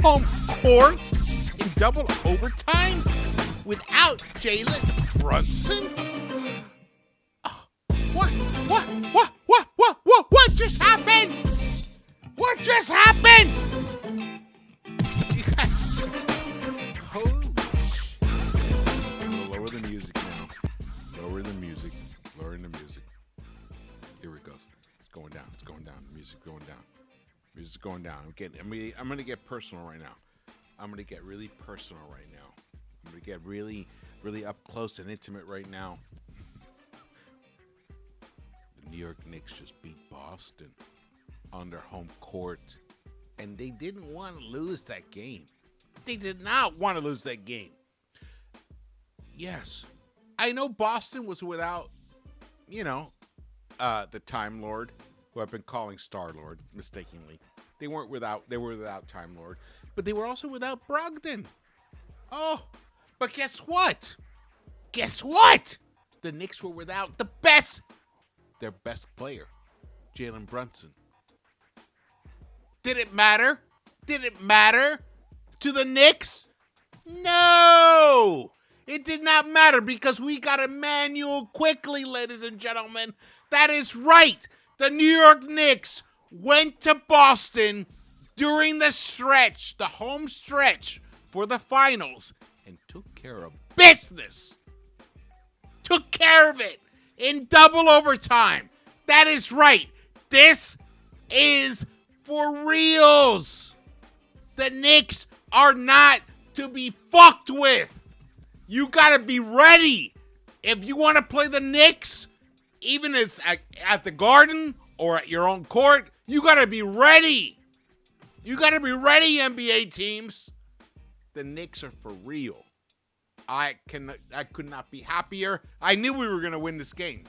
home court in double overtime without Jalen Brunson? What just happened? What just happened? Holy lower the music now. Lower the music. Lowering the music. Here it goes. It's going down. It's going down. The music's going down. Music's going down. I'm gonna get personal right now. I'm gonna get really personal right now. I'm gonna get really, really up close and intimate right now. The New York Knicks just beat Boston on their home court, and they didn't want to lose that game. They did not want to lose that game. Yes, I know Boston was without, the Time Lord, who I've been calling Star Lord mistakenly. They were without Time Lord, but they were also without Brogdon. Oh, but guess what? The Knicks were without their best player, Jalen Brunson. Did it matter? Did it matter to the Knicks? No! It did not matter because we got Immanuel Quickley, ladies and gentlemen. That is right. The New York Knicks went to Boston during the home stretch for the finals, and took care of business. Took care of it in double overtime. That is right. This is for reals. The Knicks are not to be fucked with. You got to be ready. If you want to play the Knicks, even if it's at the Garden or at your own court, you got to be ready. You got to be ready, NBA teams. The Knicks are for real. I could not be happier. I knew we were going to win this game.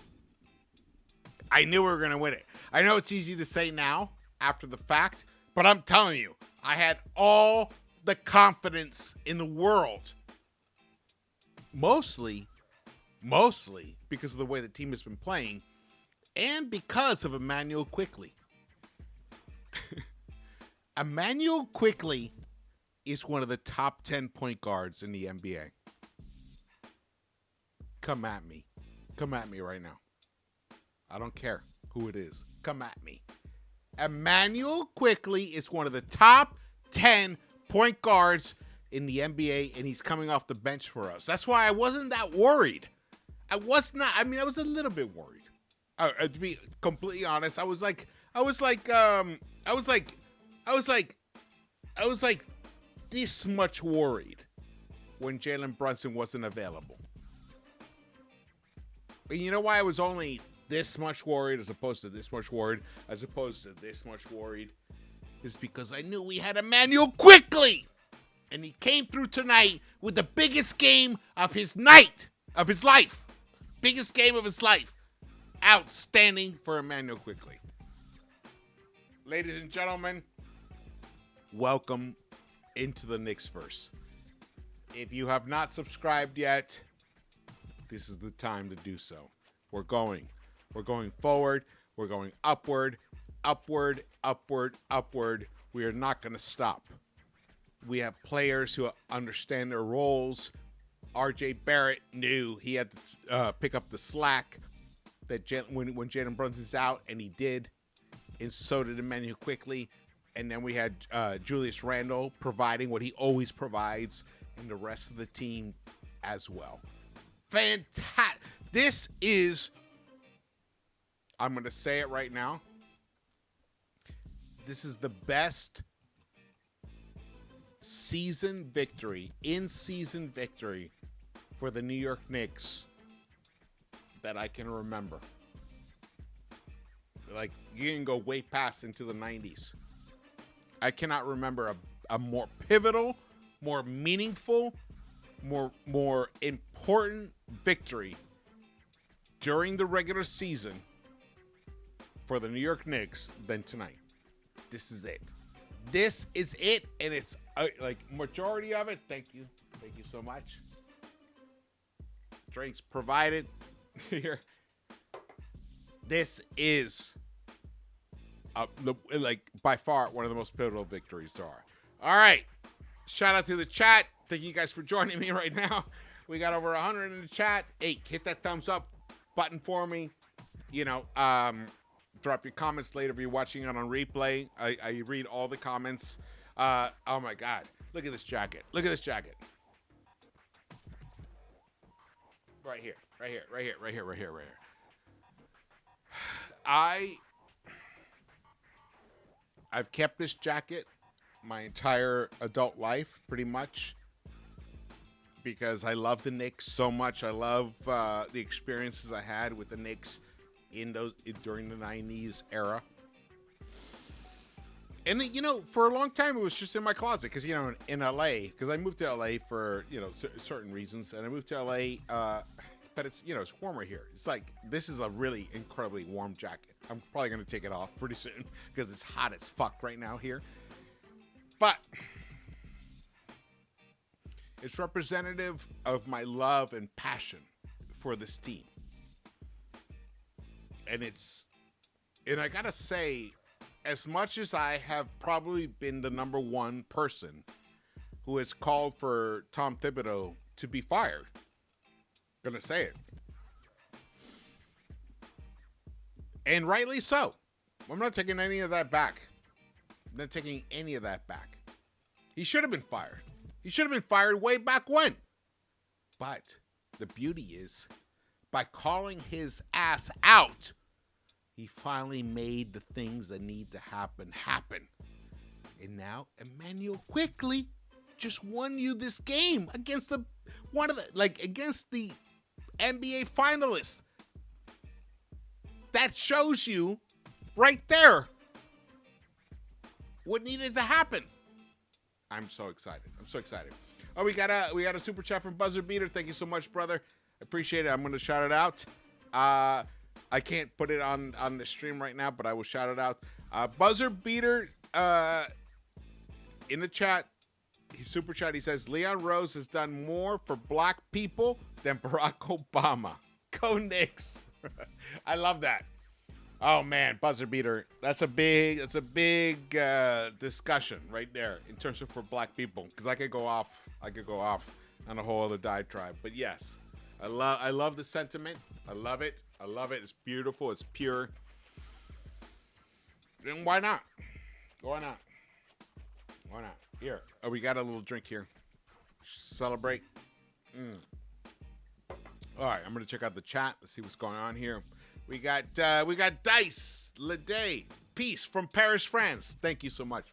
I knew we were going to win it. I know it's easy to say now after the fact, but I'm telling you, I had all the confidence in the world. Mostly because of the way the team has been playing and because of Immanuel Quickley. Immanuel Quickley is one of the top 10 point guards in the NBA. Come at me. Come at me right now. I don't care who it is. Come at me. Immanuel Quickley is one of the top 10 point guards in the NBA, and he's coming off the bench for us. That's why I wasn't that worried. I was a little bit worried. To be completely honest, I was like this much worried when Jalen Brunson wasn't available. And you know why I was only this much worried as opposed to this much worried, is because I knew we had Immanuel Quickley. And he came through tonight with the biggest game of his life. Biggest game of his life. Outstanding for Immanuel Quickley. Ladies and gentlemen, welcome into the Knicks-Verse. If you have not subscribed yet, this is the time to do so. We're going forward. We're going upward. We are not going to stop. We have players who understand their roles. RJ Barrett knew he had to pick up the slack that when Jalen Brunson's out, and he did. And so did Immanuel Quickley. And then we had Julius Randle providing what he always provides, and the rest of the team as well. Fantastic. This is, I'm going to say it right now, this is the best in-season victory for the New York Knicks that I can remember. Like, you can go way past into the 90s. I cannot remember a more pivotal, more meaningful, more important victory during the regular season for the New York Knicks than tonight. This is it. This is it, and it's majority of it. Thank you so much. Drinks provided here. This is by far one of the most pivotal victories there are. All right, Shout out to the chat. Thank you guys for joining me right now. We got over 100 in the chat. Hey, hit that thumbs up button for me. Drop your comments later if you're watching it on replay. I read all the comments. Oh my God. Look at this jacket. Look at this jacket. Right here. I've kept this jacket my entire adult life, pretty much, because I love the Knicks so much. I love the experiences I had with the Knicks during the 90s era. And, for a long time, it was just in my closet because, in L.A., because I moved to L.A. for, certain reasons. And I moved to L.A., but it's, it's warmer here. It's like, this is a really incredibly warm jacket. I'm probably going to take it off pretty soon because it's hot as fuck right now here. But it's representative of my love and passion for this team. And I got to say, as much as I have probably been the number one person who has called for Tom Thibodeau to be fired, gonna say it. And rightly so. I'm not taking any of that back. I'm not taking any of that back. He should have been fired. He should have been fired way back when. But the beauty is, by calling his ass out, he finally made the things that need to happen. And now Immanuel Quickley just won you this game against against the NBA finalists. That shows you right there what needed to happen. I'm so excited. Oh, we got a super chat from Buzzer Beater. Thank you so much, brother. Appreciate it. I'm going to shout it out. I can't put it on the stream right now, but I will shout it out. Buzzer Beater in the chat, super chat, he says, Leon Rose has done more for black people than Barack Obama. Go Knicks. I love that. Oh man, Buzzer Beater. That's a big discussion right there in terms of for black people, because I could go off on a whole other diatribe. But yes, I love the sentiment. I love it. It's beautiful. It's pure. And why not? Here. Oh, we got a little drink here. Celebrate. All right, I'm gonna check out the chat. Let's see what's going on here. We got Dice Leday. Peace from Paris, France. Thank you so much.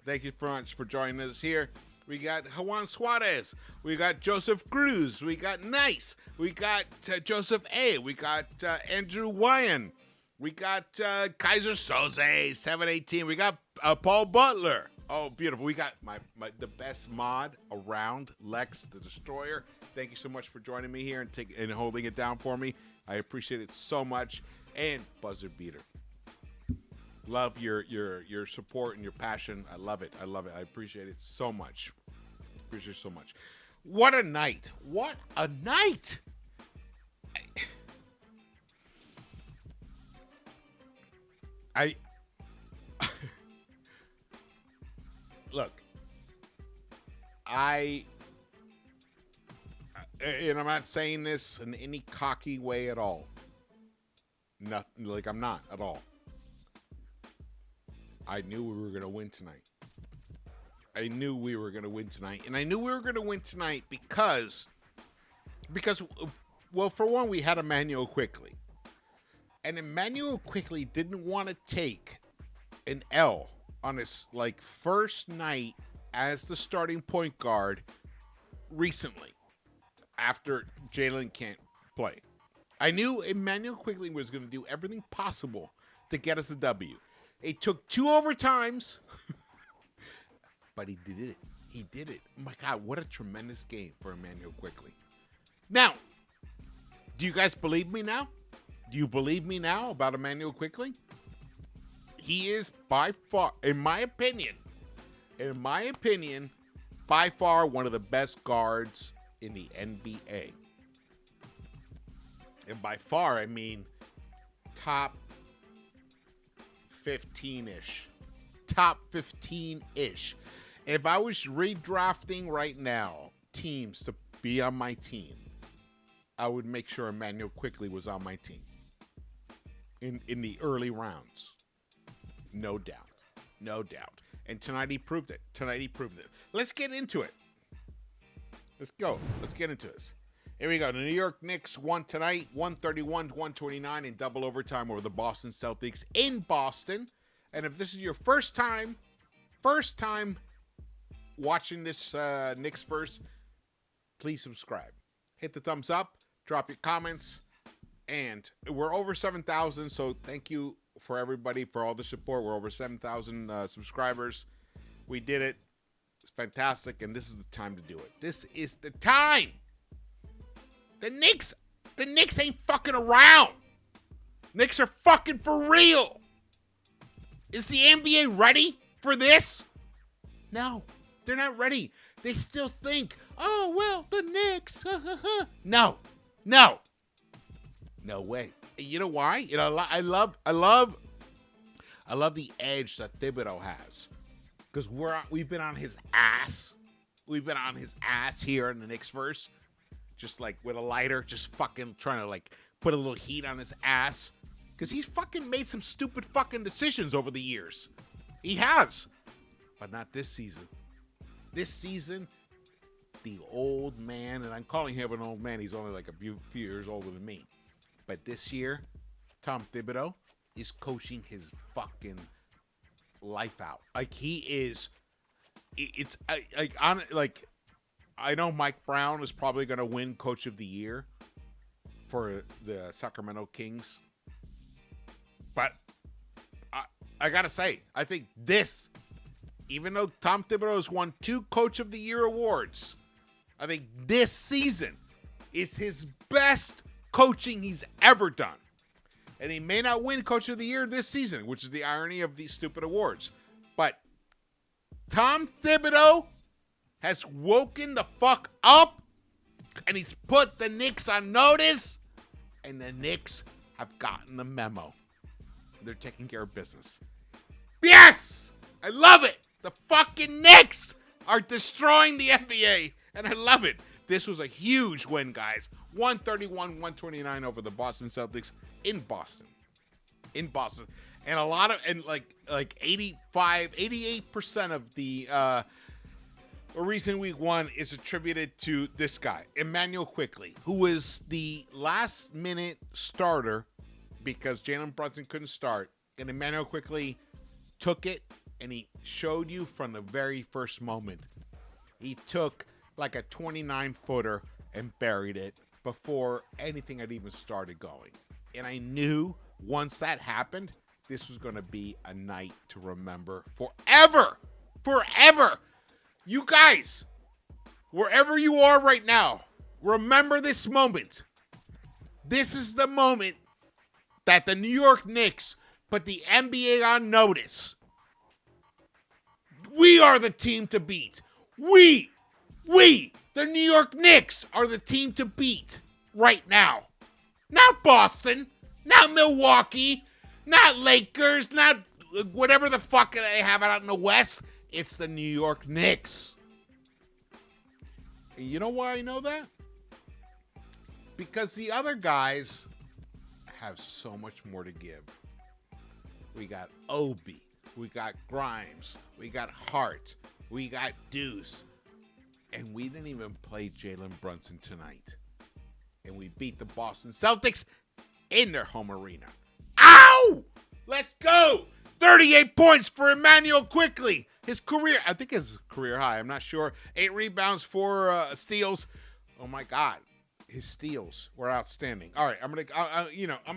Thank you so much for joining us here. We got Juan Suarez. We got Joseph Cruz. We got Nice. We got Joseph A. We got Andrew Wyan. We got Kaiser Soze 718. We got Paul Butler. Oh, beautiful. We got the best mod around, Lex the Destroyer. Thank you so much for joining me here and holding it down for me. I appreciate it so much. And Buzzer Beater. Love your support and your passion. I love it. I appreciate it so much. What a night. I look, and I'm not saying this in any cocky way at all. Nothing, like I'm not at all. I knew we were going to win tonight. And I knew we were going to win tonight because, well, for one, we had Immanuel Quickley. And Immanuel Quickley didn't want to take an L on his, first night as the starting point guard recently after Jalen can't play. I knew Immanuel Quickley was going to do everything possible to get us a W. It took 2 overtimes, but he did it. Oh my God, what a tremendous game for Immanuel Quickley. Now, do you guys believe me now? Do you believe me now about Immanuel Quickley? He is by far, in my opinion, by far one of the best guards in the NBA. And by far, I mean top 15-ish. Top 15-ish. If I was redrafting right now teams to be on my team, I would make sure Immanuel Quickley was on my team in the early rounds. No doubt. No doubt. And tonight he proved it. Let's get into it. Let's go. Let's get into this. Here we go. The New York Knicks won tonight, 131-129 in double overtime over the Boston Celtics in Boston. And if this is your first time watching this Knicks-Verse, please subscribe. Hit the thumbs up, drop your comments, and we're over 7,000, so thank you for everybody for all the support. We're over 7,000 subscribers. We did it. It's fantastic, and this is the time to do it. This is the time. The Knicks ain't fucking around. Knicks are fucking for real. Is the NBA ready for this? No, they're not ready. They still think, oh, well, the Knicks. No way. You know why? You know, I love the edge that Thibodeau has, because we've been on his ass. We've been on his ass here in the Knicks-Verse, just like with a lighter, just fucking trying to like put a little heat on his ass, because he's fucking made some stupid fucking decisions over the years. He has, but not this season. This season, the old man, and I'm calling him an old man. He's only like a few years older than me. But this year, Tom Thibodeau is coaching his fucking life out. Like he is. I know Mike Brown is probably going to win Coach of the Year for the Sacramento Kings. But I got to say, I think this, even though Tom Thibodeau has won 2 Coach of the Year awards, I think this season is his best coaching he's ever done. And he may not win Coach of the Year this season, which is the irony of these stupid awards. But Tom Thibodeau has woken the fuck up, and he's put the Knicks on notice, and the Knicks have gotten the memo. They're taking care of business. Yes! I love it! The fucking Knicks are destroying the NBA, and I love it. This was a huge win, guys. 131-129 over the Boston Celtics in Boston. And like 88% of the recent week 1 is attributed to this guy, Immanuel Quickley, who was the last minute starter because Jalen Brunson couldn't start. And Immanuel Quickley took it, and he showed you from the very first moment. He took like a 29-footer and buried it before anything had even started going. And I knew once that happened, this was going to be a night to remember forever. Forever. You guys, wherever you are right now, remember this moment. This is the moment that the New York Knicks put the NBA on notice. We are the team to beat. We, the New York Knicks, are the team to beat right now. Not Boston, not Milwaukee, not Lakers, not whatever the fuck they have out in the West. It's the New York Knicks. And you know why I know that? Because the other guys have so much more to give. We got Obi, we got Grimes, we got Hart, we got Deuce. And we didn't even play Jalen Brunson tonight. And we beat the Boston Celtics in their home arena. Ow! Let's go! 38 points for Immanuel Quickley. His career, I think his career high. I'm not sure. 8 rebounds, 4 steals. Oh my God, his steals were outstanding. All right, I'm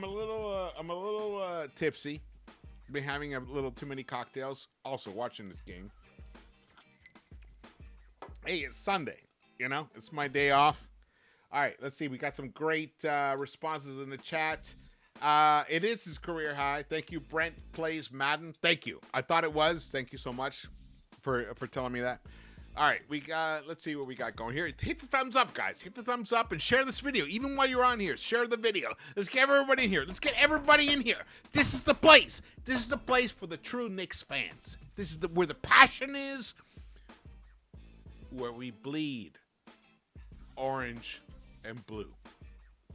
a little tipsy. Been having a little too many cocktails. Also watching this game. Hey, it's Sunday. It's my day off. All right, let's see. We got some great responses in the chat. It is his career high. Thank you, Brent Plays Madden. Thank you. I thought it was. Thank you so much for telling me that. All right, let's see what we got going here. Hit the thumbs up, guys. Hit the thumbs up and share this video. Even while you're on here, share the video. Let's get everybody in here. Let's get everybody in here. This is the place. This is the place for the true Knicks fans. This is where the passion is, where we bleed orange and blue.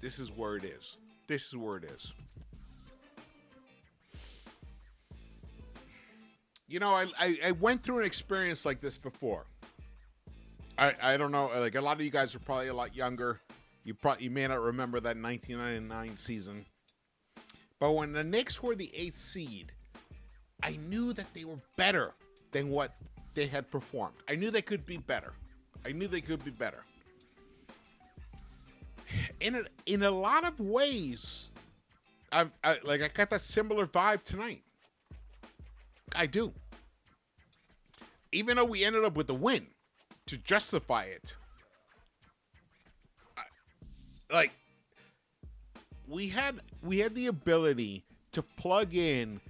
This is where it is. This is where it is. You know, I went through an experience like this before. I don't know, like a lot of you guys are probably a lot younger. You may not remember that 1999 season. But when the Knicks were the 8th seed, I knew that they were better than what they had performed. I knew they could be better. In a lot of ways, I got that similar vibe tonight. I do. Even though we ended up with the win, to justify it, we had the ability to plug in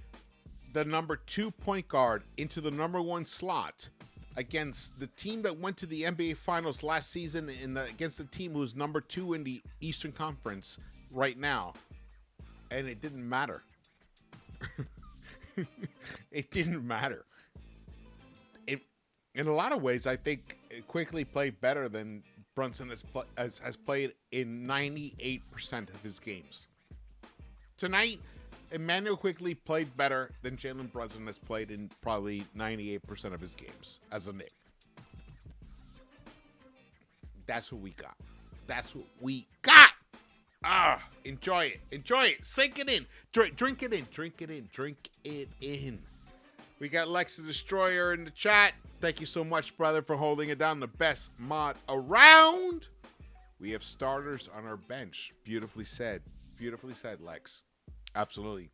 the number 2 point guard into the number 1 slot against the team that went to the NBA Finals last season against the team who's number 2 in the Eastern Conference right now, and it didn't matter. It didn't matter. In a lot of ways, I think Quickley played better than Brunson has played in 98% of his games. Tonight, Immanuel Quickley played better than Jalen Brunson has played in probably 98% of his games as a Knick. That's what we got. That's what we got. Enjoy it. Enjoy it. Sink it in. Drink it in. Drink it in. Drink it in. We got Lex the Destroyer in the chat. Thank you so much, brother, for holding it down. The best mod around. We have starters on our bench. Beautifully said. Beautifully said, Lex. Absolutely.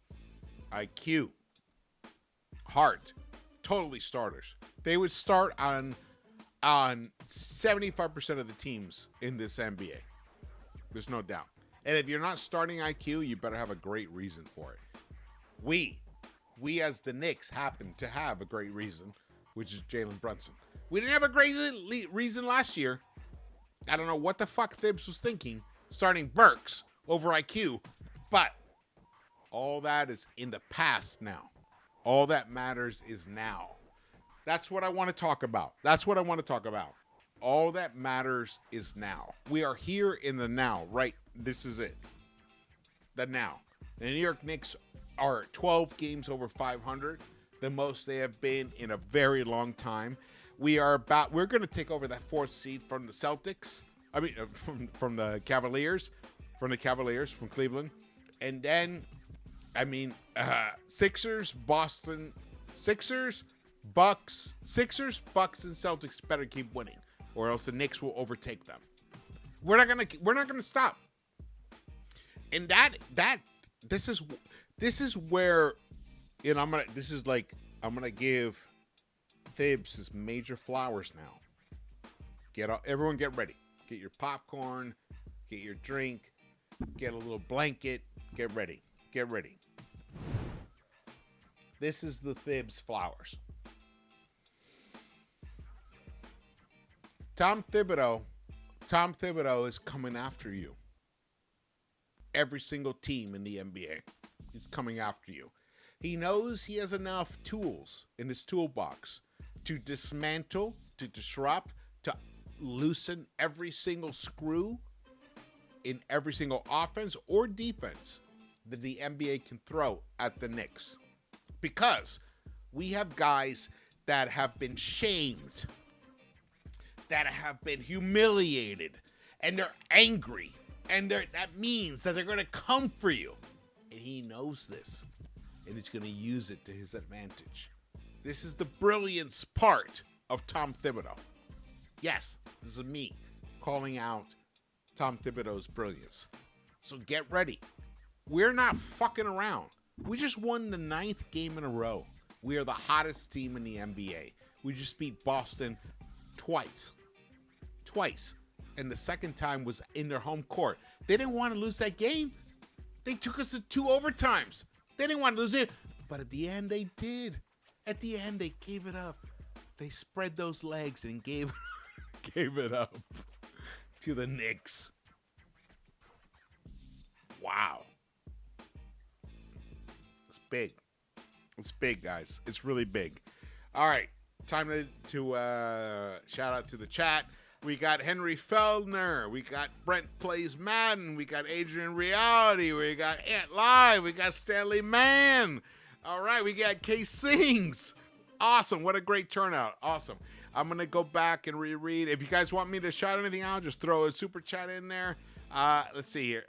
IQ. Heart. Totally starters. They would start on 75% of the teams in this NBA. There's no doubt. And if you're not starting IQ, you better have a great reason for it. We as the Knicks happen to have a great reason, which is Jalen Brunson. We didn't have a great reason last year. I don't know what the fuck Thibs was thinking, starting Burks over IQ, but all that is in the past now. All that matters is now. That's what I want to talk about. All that matters is now. We are here in the now, right? This is it. The now. The New York Knicks are 12 games over 500, the most they have been in a very long time. We're going to take over that 4th seed from the Celtics. I mean, from the Cavaliers, from Cleveland. And then, Sixers, Bucks, and Celtics better keep winning, or else the Knicks will overtake them. We're not gonna stop. And this is where, you know, I'm gonna give Thibs his major flowers now. Everyone get ready. Get your popcorn, get your drink, get a little blanket, get ready. This is the Thibs flowers. Tom Thibodeau is coming after you. Every single team in the NBA is coming after you. He knows he has enough tools in his toolbox to dismantle, to disrupt, to loosen every single screw in every single offense or defense that the NBA can throw at the Knicks. Because we have guys that have been shamed, that have been humiliated, and they're angry, and that means that they're going to come for you. And he knows this, and he's going to use it to his advantage. This is the brilliance part of Tom Thibodeau. Yes, this is me calling out Tom Thibodeau's brilliance. So get ready. We're not fucking around. We just won the 9th game in a row. We are the hottest team in the NBA. We just beat Boston twice. And the second time was in their home court. They didn't want to lose that game. They took us to 2 overtimes. They didn't want to lose it. But at the end, they did. At the end, they gave it up. They spread those legs and gave it up to the Knicks. Wow. It's big. It's big, guys. It's really big. All right. time to shout out to the chat. We got Henry Feldner. We got Brent Plays Madden. We got Adrian Reality. We got Ant Live. We got Stanley Mann. All right, we got K Sings. Awesome. What a great turnout. Awesome. I'm going to go back and reread. If you guys want me to shout anything out, just throw a super chat in there. Let's see here.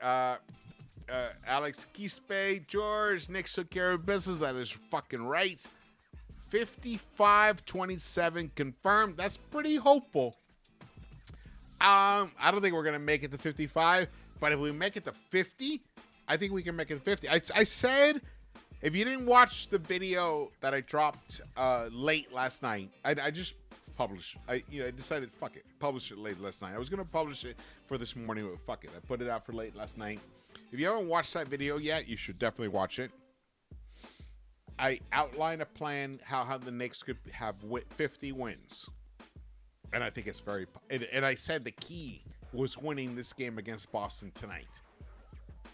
Alex Quispe, George, Knicks took care of business. That is fucking right. 55-27 confirmed. That's pretty hopeful. I don't think we're going to make it to 55, but if we make it to 50, I think we can make it to 50. I said, if you didn't watch the video that I dropped late last night, I just published. I decided, fuck it, publish it late last night. I was going to publish it for this morning, but fuck it. I put it out for late last night. If you haven't watched that video yet, you should definitely watch it. I outlined a plan how the Knicks could have 50 wins. And I think it's very... And I said the key was winning this game against Boston tonight.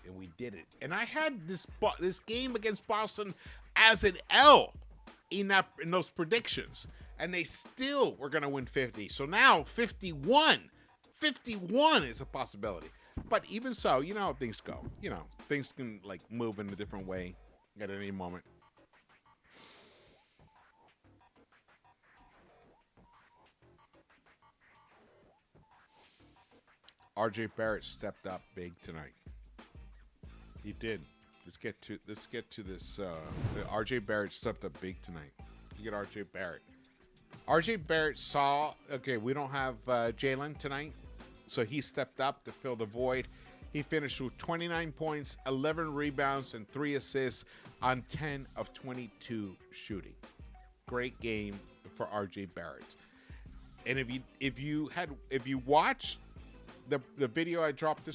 And we did it. And I had this game against Boston as an L in those predictions. And they still were going to win 50. So now 51. 51 is a possibility. But even so, you know how things go. You know, things can like move in a different way at any moment. RJ Barrett stepped up big tonight. He did. Let's get to this. RJ Barrett stepped up big tonight. You get RJ Barrett. RJ Barrett saw, okay, we don't have Jalen tonight, so he stepped up to fill the void. He finished with 29 points, 11 rebounds, and 3 assists on 10 of 22 shooting. Great game for RJ Barrett. And if you watched the video I dropped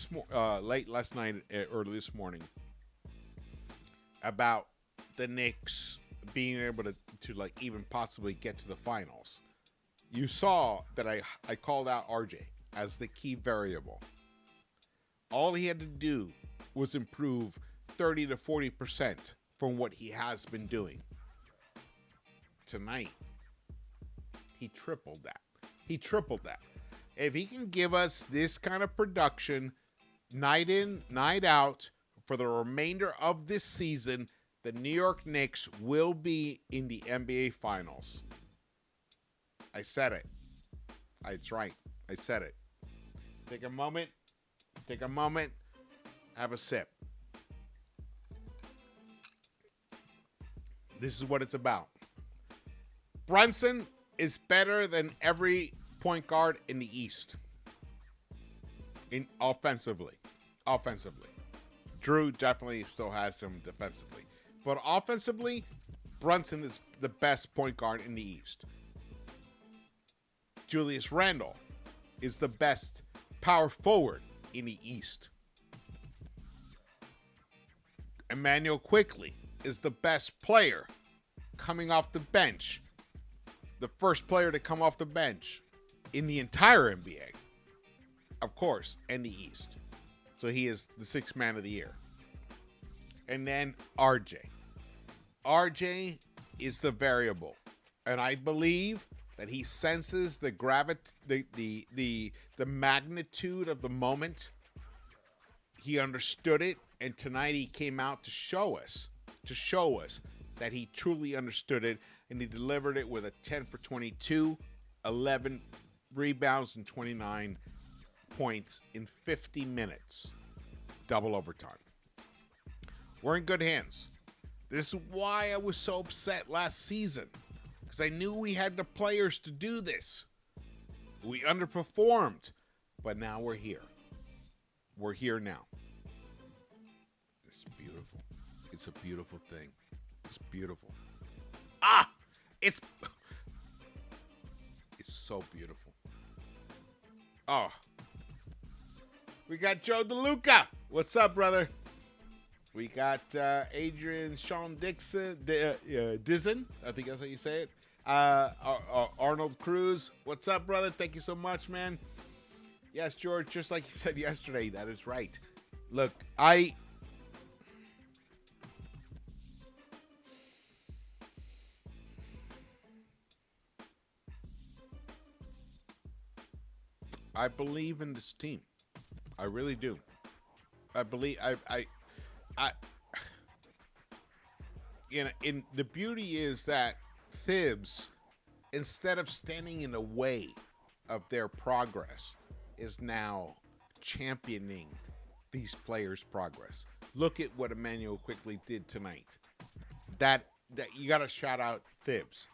late last night, early this morning, about the Knicks being able to like even possibly get to the finals, you saw that I called out RJ as the key variable. All he had to do was improve 30 to 40% from what he has been doing. Tonight, he tripled that. If he can give us this kind of production night in, night out for the remainder of this season, the New York Knicks will be in the NBA Finals. I said it. It's right. I said it. Take a moment. Have a sip. This is what it's about. Brunson is better than every point guard in the East. Offensively. Drew definitely still has some defensively. But offensively, Brunson is the best point guard in the East. Julius Randle is the best power forward in the East. Immanuel Quickley is the best player coming off the bench. The first player to come off the bench in the entire NBA. Of course, and the East. So he is the sixth man of the year. And then RJ. RJ is the variable. And I believe that he senses the magnitude of the moment. He understood it, and tonight he came out to show us that he truly understood it, and he delivered it with a 10 for 22, 11 rebounds, and 29 points in 50 minutes. Double overtime. We're in good hands. This is why I was so upset last season, because I knew we had the players to do this. We underperformed, but now we're here. We're here now. It's beautiful. It's a beautiful thing. It's beautiful. It's so beautiful. Oh. We got Joe DeLuca. What's up, brother? We got Adrian Sean Dixon, Dizen. I think that's how you say it. Arnold Cruz. What's up, brother? Thank you so much, man. Yes, George, just like you said yesterday, that is right. Look, I believe in this team. I really do. I believe I you know, in the beauty is that Thibs, instead of standing in the way of their progress, is now championing these players' progress. Look at what Immanuel Quickley did tonight. That you got to shout out Thibs.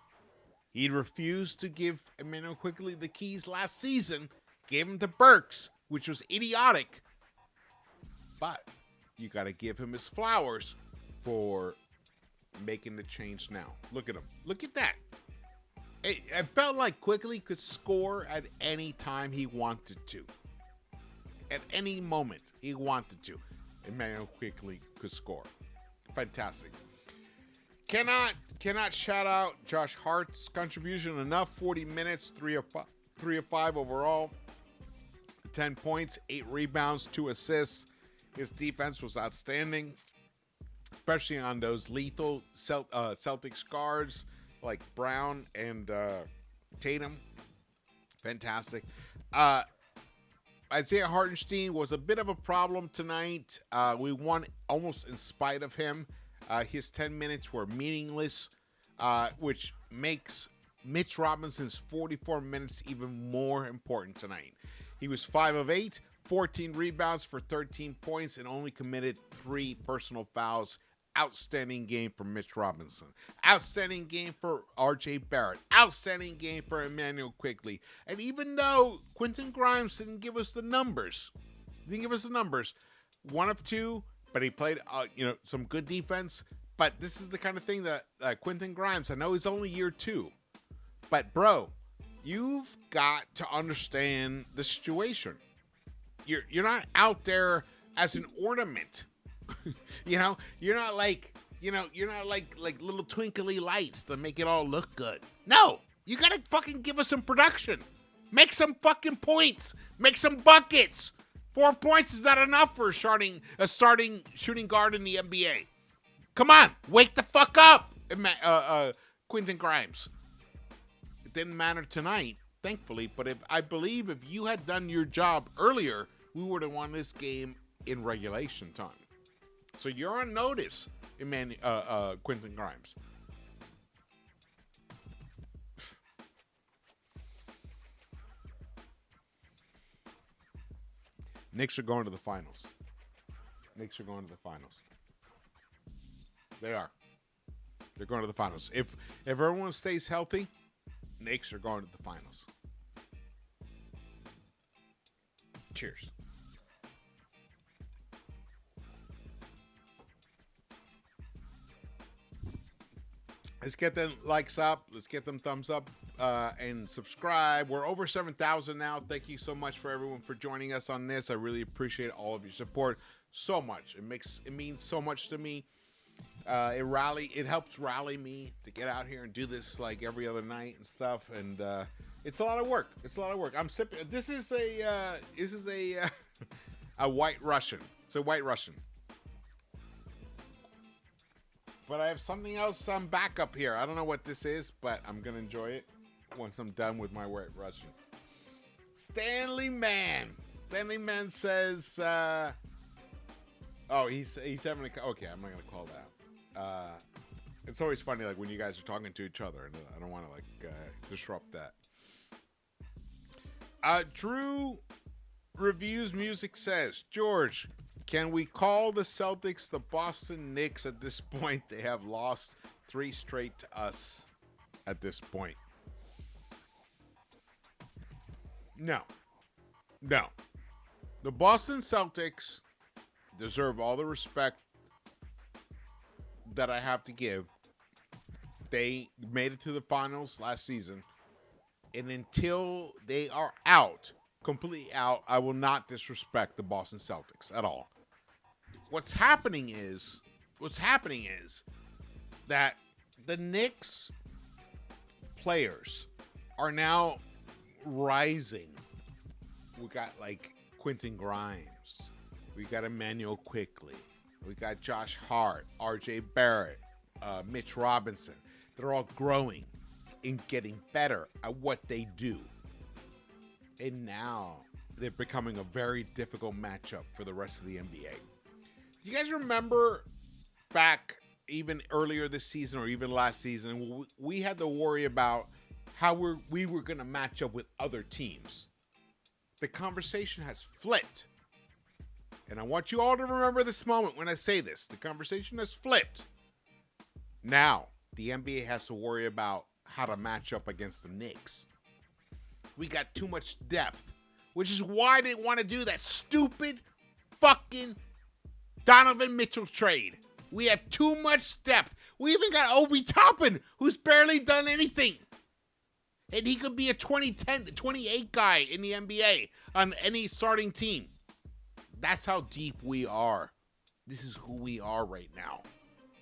He refused to give Immanuel Quickley the keys last season, gave him to Burks, which was idiotic. But you got to give him his flowers for making the change now. Look at him. Look at that. It felt like Quickley could score at any time he wanted to. At any moment he wanted to. Immanuel Quickley could score. Fantastic. Cannot shout out Josh Hart's contribution enough. 40 minutes, 3 of 5 overall. 10 points, 8 rebounds, 2 assists. His defense was outstanding, especially on those lethal Celtics guards like Brown and Tatum. Fantastic. Isaiah Hartenstein was a bit of a problem tonight. We won almost in spite of him. His 10 minutes were meaningless, which makes Mitch Robinson's 44 minutes even more important tonight. He was 5 of 8, 14 rebounds for 13 points, and only committed 3 personal fouls. Outstanding game for Mitch Robinson. Outstanding game for R.J. Barrett. Outstanding game for Immanuel Quickley. And even though Quentin Grimes didn't give us the numbers, 1 of 2, but he played some good defense. But this is the kind of thing that Quentin Grimes, I know he's only year 2, but bro, you've got to understand the situation. You're not out there as an ornament. You're not like little twinkly lights to make it all look good. No, you gotta fucking give us some production. Make some fucking points. Make some buckets. 4 points is not enough for a starting shooting guard in the NBA. Come on, wake the fuck up, Quentin Grimes. It didn't matter tonight, thankfully, but I believe if you had done your job earlier, we would have won this game in regulation time. So you're on notice, Quentin Grimes. Knicks are going to the finals. They are. They're going to the finals. If everyone stays healthy, Knicks are going to the finals. Cheers. Let's get them likes up. Let's get them thumbs up and subscribe. We're over 7,000 now. Thank you so much for everyone for joining us on this. I really appreciate all of your support so much. It means so much to me. It helps rally me to get out here and do this like every other night and stuff. And it's a lot of work. I'm sipping. This is a a White Russian. It's a White Russian. But I have something else back up here. I don't know what this is, but I'm going to enjoy it once I'm done with my White Russian. Stanley Man. Stanley Man says, he's having a, okay, I'm not going to call that. It's always funny, like, when you guys are talking to each other, and I don't want to, disrupt that. Drew Reviews Music says, George, can we call the Celtics the Boston Knicks at this point? They have lost 3 straight to us at this point. No. The Boston Celtics deserve all the respect that I have to give. They made it to the finals last season. And until they are completely out, I will not disrespect the Boston Celtics at all. What's happening is that the Knicks players are now rising. We got Quentin Grimes. We got Immanuel Quickley. We got Josh Hart, R.J. Barrett, Mitch Robinson. They're all growing and getting better at what they do. And now they're becoming a very difficult matchup for the rest of the NBA. Do you guys remember back even earlier this season or even last season, we had to worry about how we were going to match up with other teams? The conversation has flipped. And I want you all to remember this moment when I say this. The conversation has flipped. Now, the NBA has to worry about how to match up against the Knicks. We got too much depth, which is why they want to do that stupid fucking Donovan Mitchell trade. We have too much depth. We even got Obi Toppin, who's barely done anything. And he could be a 28 guy in the NBA on any starting team. That's how deep we are. This is who we are right now.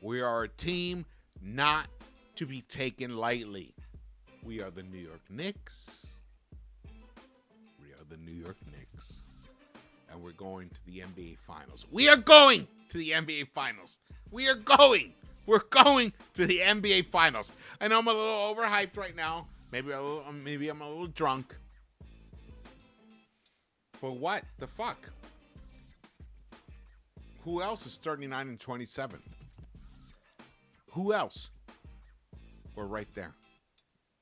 We are a team not to be taken lightly. We are the New York Knicks. We are the New York Knicks. And we're going to the NBA Finals. We are going to the NBA Finals. We are going. We're going to the NBA Finals. I know I'm a little overhyped right now. Maybe I'm a little drunk. But what the fuck? Who else is 39 and 27? Who else? We're right there.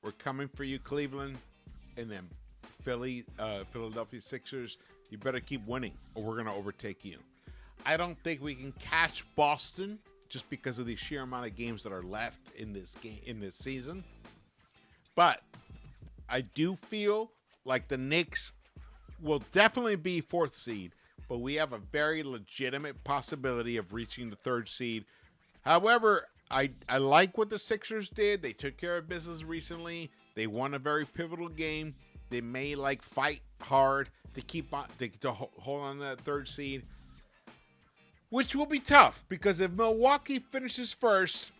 We're coming for you, Cleveland, and then Philadelphia Sixers. You better keep winning, or we're gonna overtake you. I don't think we can catch Boston just because of the sheer amount of games that are left in this season. But I do feel like the Knicks will definitely be 4th seed. But we have a very legitimate possibility of reaching the 3rd seed. However, I like what the Sixers did. They took care of business recently. They won a very pivotal game. They may fight hard to keep on to hold on to that 3rd seed, which will be tough because if Milwaukee finishes first,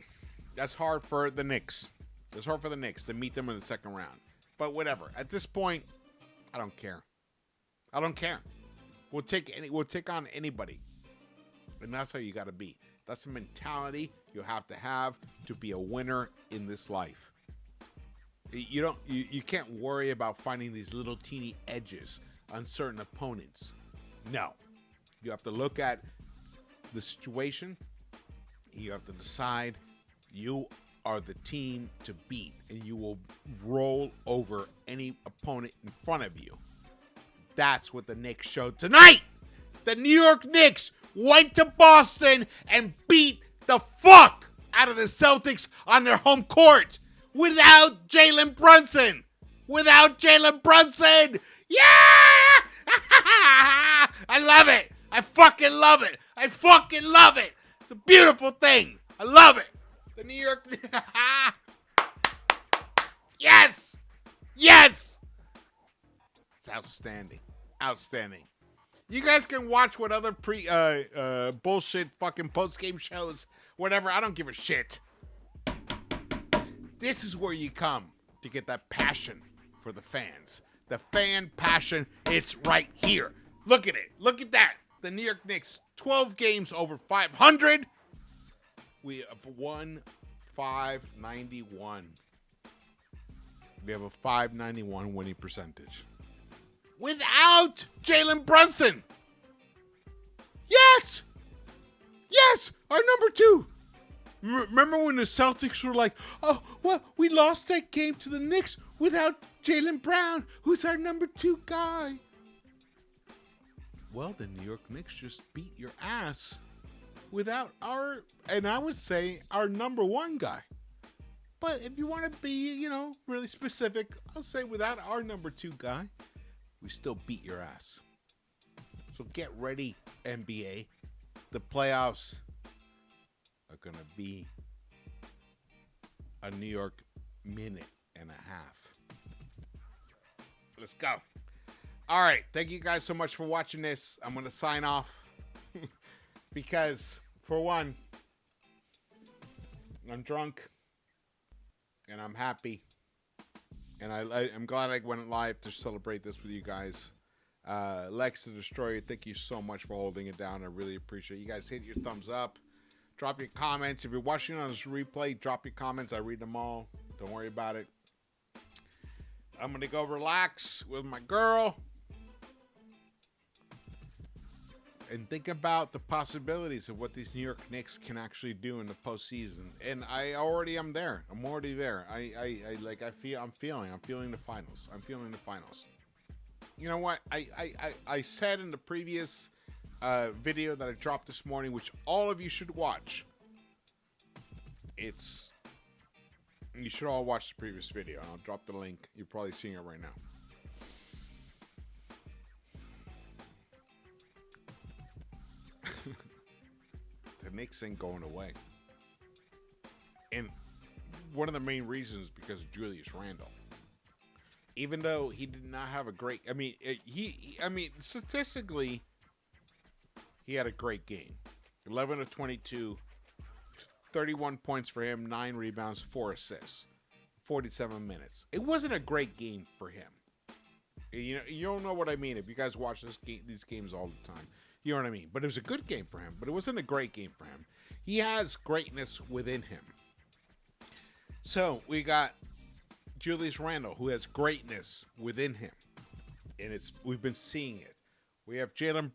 that's hard for the Knicks. It's hard for the Knicks to meet them in the 2nd round. But whatever. At this point, I don't care. I don't care. We'll take on anybody. And that's how you got to be. That's the mentality you have to be a winner in this life. You can't worry about finding these little teeny edges on certain opponents. No. You have to look at the situation. You have to decide you are the team to beat, and you will roll over any opponent in front of you. That's what the Knicks showed tonight. The New York Knicks went to Boston and beat the fuck out of the Celtics on their home court without Jalen Brunson. Without Jalen Brunson. Yeah! I love it. I fucking love it. I fucking love it. It's a beautiful thing. I love it. The New York Knicks. Yes! Yes! It's outstanding. Outstanding. You guys can watch what other bullshit fucking post-game shows, whatever. I don't give a shit. This is where you come to get that passion for the fans. The fan passion, it's right here. Look at it. Look at that. The New York Knicks, 12 games over 500. We have won 591. We have a 591 winning percentage. Without Jalen Brunson. Yes! Yes! Our number 2. Remember when the Celtics were like, oh, well, we lost that game to the Knicks without Jaylen Brown, who's our number 2 guy. Well, the New York Knicks just beat your ass without and I would say our number 1 guy. But if you want to be, really specific, I'll say without our number 2 guy, we still beat your ass. So get ready, NBA. The playoffs are going to be a New York minute and a half. Let's go. All right. Thank you guys so much for watching this. I'm going to sign off because, for one, I'm drunk and I'm happy. And I'm glad I went live to celebrate this with you guys. Lex the Destroyer, thank you so much for holding it down. I really appreciate it. You guys hit your thumbs up. Drop your comments. If you're watching on this replay, drop your comments. I read them all. Don't worry about it. I'm going to go relax with my girl. and think about the possibilities of what these New York Knicks can actually do in the postseason. And I already am there. I'm already there. I'm feeling the finals. I'm feeling the finals. You know what? I said in the previous video that I dropped this morning, which all of you should watch. You should all watch the previous video. I'll drop the link. You're probably seeing it right now. The Knicks ain't going away. And one of the main reasons is because of Julius Randle. Even though he did not have a great, statistically, he had a great game. 11 of 22, 31 points for him, 9 rebounds, 4 assists, 47 minutes. It wasn't a great game for him. You don't know what I mean if you guys watch these games all the time. You know what I mean? But it was a good game for him, but it wasn't a great game for him. He has greatness within him. So we got Julius Randle, who has greatness within him. And we've been seeing it. We have Jalen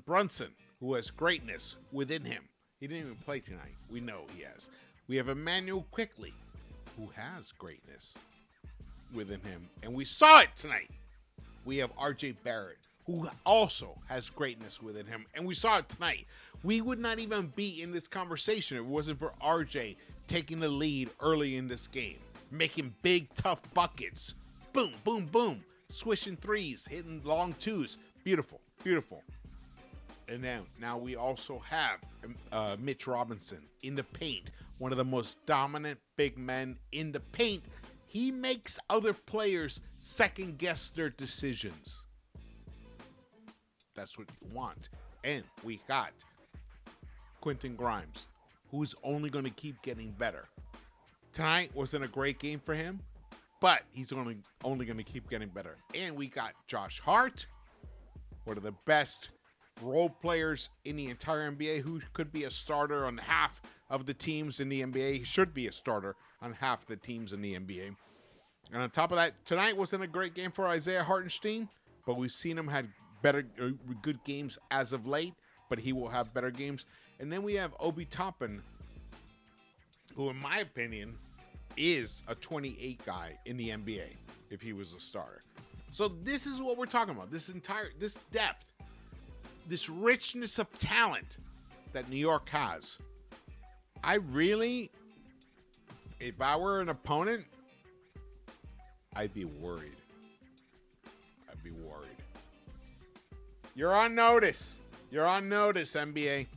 Brunson, who has greatness within him. He didn't even play tonight. We know he has. We have Immanuel Quickley, who has greatness within him. And we saw it tonight. We have RJ Barrett, who also has greatness within him. And we saw it tonight. We would not even be in this conversation if it wasn't for RJ taking the lead early in this game, making big, tough buckets. Boom, boom, boom. Swishing threes, hitting long twos. Beautiful, beautiful. And now we also have Mitch Robinson in the paint, one of the most dominant big men in the paint. He makes other players second guess their decisions. That's what you want. And we got Quentin Grimes, who's only going to keep getting better. Tonight wasn't a great game for him, but he's only going to keep getting better. And we got Josh Hart, one of the best role players in the entire NBA, who could be a starter on half of the teams in the NBA. He should be a starter on half the teams in the NBA. And on top of that, tonight wasn't a great game for Isaiah Hartenstein, but we've seen him had good games as of late, but he will have better games. And then we have Obi Toppin, who in my opinion is a 28 guy in the NBA if he was a starter. So this is what we're talking about. This depth, this richness of talent that New York has. If I were an opponent, I'd be worried. You're on notice. NBA.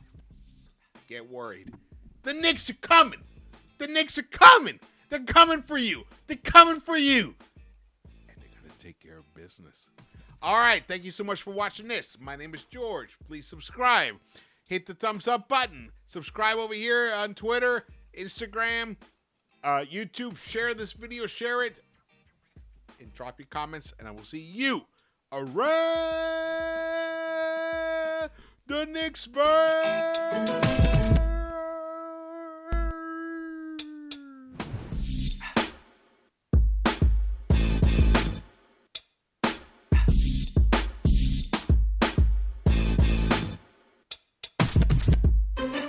Get worried. The Knicks are coming. They're coming for you. And they're going to take care of business. All right. Thank you so much for watching this. My name is George. Please subscribe. Hit the thumbs up button. Subscribe over here on Twitter, Instagram, YouTube. Share this video. Share it. And drop your comments. And I will see you around the Knicks-Verse.